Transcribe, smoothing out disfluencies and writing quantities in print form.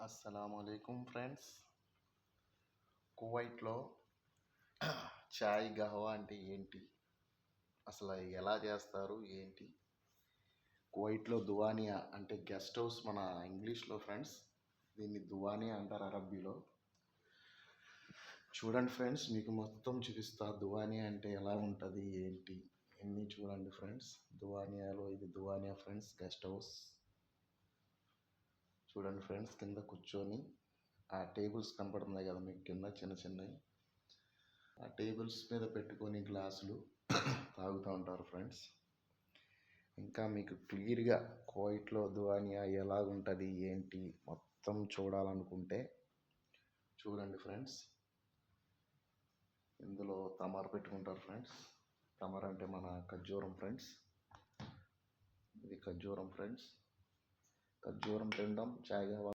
అస్సలాముఅలైకుం friends. కువైట్లో చాయ్ గహవా అంటే ఏంటి, అసలు ఎలా చేస్తారు ఏంటి? కువైట్లో దువానియా అంటే గెస్ట్ హౌస్ మన ఇంగ్లీష్లో ఫ్రెండ్స్, దీన్ని దువానియా అంటారు అరబ్బీలో. చూడండి ఫ్రెండ్స్, మీకు మొత్తం చూపిస్తా దువానియా అంటే ఎలా ఉంటుంది ఏంటి అన్నీ చూడండి ఫ్రెండ్స్. దువానియాలో ఇది దువానియా ఫ్రెండ్స్ గెస్ట్ హౌస్. చూడండి ఫ్రెండ్స్, కింద కూర్చొని ఆ టేబుల్స్ కనపడుతున్నాయి కదా మీకు కింద చిన్న చిన్నవి, ఆ టేబుల్స్ మీద పెట్టుకొని గ్లాసులు తాగుతూ ఉంటారు ఫ్రెండ్స్. ఇంకా మీకు క్లియర్గా కువైట్లో దువానియా ఎలా ఉంటుంది ఏంటి మొత్తం చూడాలనుకుంటే చూడండి ఫ్రెండ్స్. ఇందులో తమర పెట్టుకుంటారు ఫ్రెండ్స్. తమర అంటే మన ఖర్జూరం ఫ్రెండ్స్. ఇది ఖర్జూరం ఫ్రెండ్స్. ఖర్జూరం తినడం చాయ్